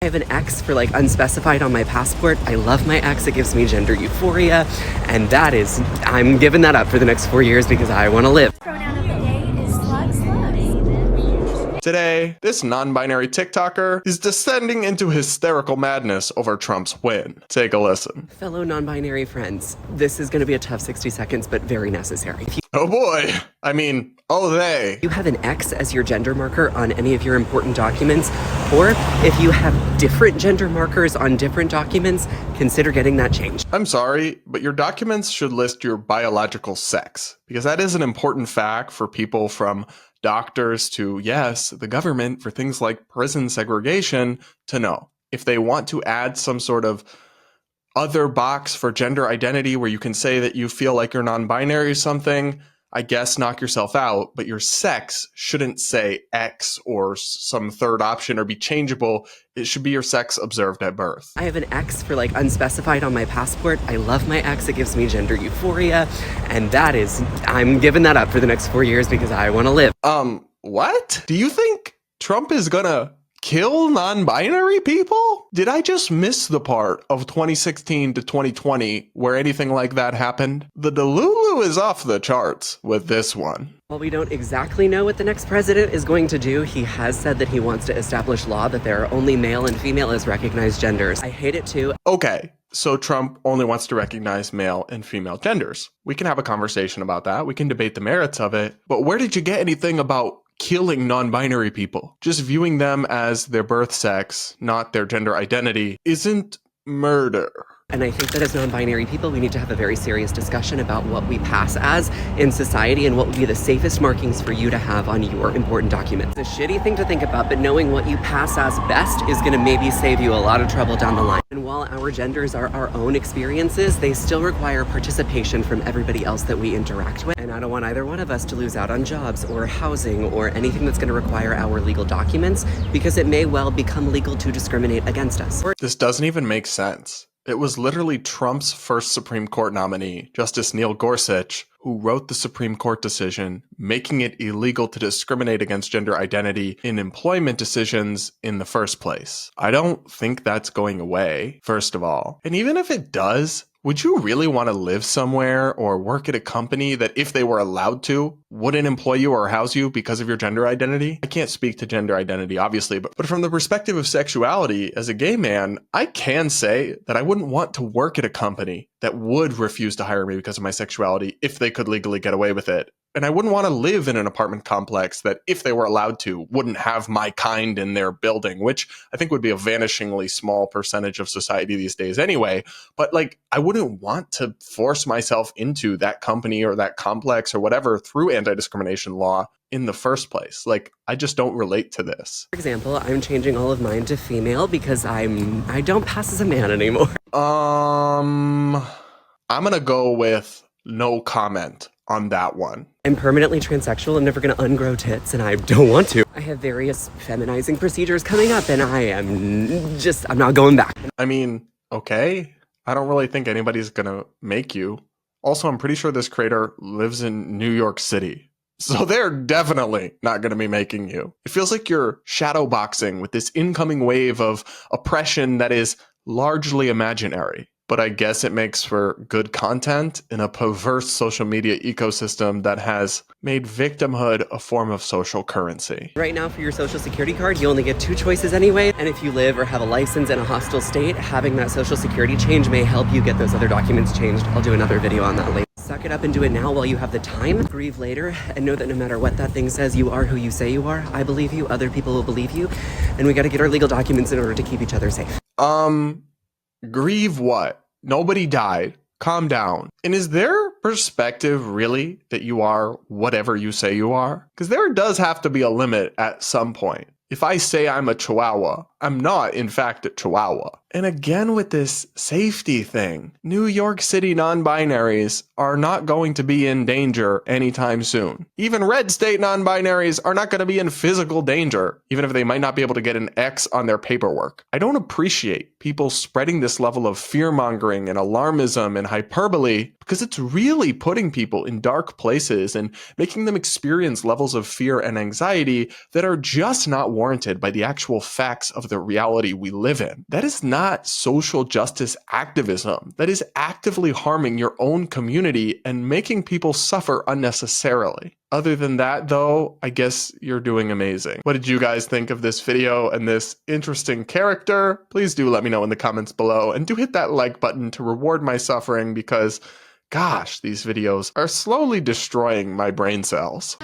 have an X for like unspecified on my passport. I love my X. It gives me gender euphoria. And I'm giving that up for the next 4 years because I want to live. Pronoun of the day is slugs. Today, this non-binary TikToker is descending into hysterical madness over Trump's win. Take a listen. Fellow non-binary friends, this is going to be a tough 60 seconds, but very necessary. Oh boy. I mean, oh they. If you have an X as your gender marker on any of your important documents, or if you have different gender markers on different documents, consider getting that changed. I'm sorry, but your documents should list your biological sex, because that is an important fact for people from doctors to, yes, the government for things like prison segregation to know. If they want to add some sort of other box for gender identity where you can say that you feel like you're non-binary or something, I guess knock yourself out, but your sex shouldn't say X or some third option or be changeable. It should be your sex observed at birth. I have an X for like unspecified on my passport. I love my X. It gives me gender euphoria. And I'm giving that up for the next 4 years because I want to live. What? Do you think Trump is gonna kill non-binary people? Did I just miss the part of 2016 to 2020 where anything like that happened? The Delulu is off the charts with this one. While we don't exactly know what the next president is going to do, he has said that he wants to establish law that there are only male and female as recognized genders. I hate it too. Okay, so Trump only wants to recognize male and female genders. We can have a conversation about that. We can debate the merits of it. But where did you get anything about killing non-binary people? Just viewing them as their birth sex, not their gender identity, isn't murder. And I think that as non-binary people, we need to have a very serious discussion about what we pass as in society and what would be the safest markings for you to have on your important documents. It's a shitty thing to think about, but knowing what you pass as best is going to maybe save you a lot of trouble down the line. And while our genders are our own experiences, they still require participation from everybody else that we interact with. And I don't want either one of us to lose out on jobs or housing or anything that's going to require our legal documents, because it may well become legal to discriminate against us. This doesn't even make sense. It was literally Trump's first Supreme Court nominee, Justice Neil Gorsuch, who wrote the Supreme Court decision making it illegal to discriminate against gender identity in employment decisions in the first place. I don't think that's going away, first of all. And even if it does, would you really want to live somewhere or work at a company that, if they were allowed to, wouldn't employ you or house you because of your gender identity? I can't speak to gender identity, obviously, but from the perspective of sexuality, as a gay man, I can say that I wouldn't want to work at a company that would refuse to hire me because of my sexuality if they could legally get away with it. And I wouldn't want to live in an apartment complex that, if they were allowed to, wouldn't have my kind in their building, which I think would be a vanishingly small percentage of society these days anyway. But like, I wouldn't want to force myself into that company or that complex or whatever through anti-discrimination law in the first place. Like, I just don't relate to this. For example, I'm changing all of mine to female because I don't pass as a man anymore. I'm gonna go with no comment on that one. I'm permanently transsexual. I'm never going to ungrow tits, and I don't want to. I have various feminizing procedures coming up, and I'm not going back. I mean, okay. I don't really think anybody's going to make you. Also, I'm pretty sure this creator lives in New York City, so they're definitely not going to be making you. It feels like you're shadow boxing with this incoming wave of oppression that is largely imaginary. But I guess it makes for good content in a perverse social media ecosystem that has made victimhood a form of social currency. Right now, for your social security card, you only get 2 choices anyway. And if you live or have a license in a hostile state, having that social security change may help you get those other documents changed. I'll do another video on that later. Suck it up and do it now while you have the time. Grieve later and know that no matter what that thing says, you are who you say you are. I believe you. Other people will believe you. And we got to get our legal documents in order to keep each other safe. Grieve what? Nobody died. Calm down. And is their perspective really that you are whatever you say you are? Because there does have to be a limit at some point. If I say I'm a Chihuahua, I'm not, in fact, a Chihuahua. And again with this safety thing, New York City non-binaries are not going to be in danger anytime soon. Even red state non-binaries are not going to be in physical danger, even if they might not be able to get an X on their paperwork. I don't appreciate people spreading this level of fear-mongering and alarmism and hyperbole, because it's really putting people in dark places and making them experience levels of fear and anxiety that are just not warranted by the actual facts of of the reality we live in. That is not social justice activism. That is actively harming your own community and making people suffer unnecessarily. Other than that, though, I guess you're doing amazing. What did you guys think of this video and this interesting character? Please do let me know in the comments below, and do hit that like button to reward my suffering, because gosh, these videos are slowly destroying my brain cells.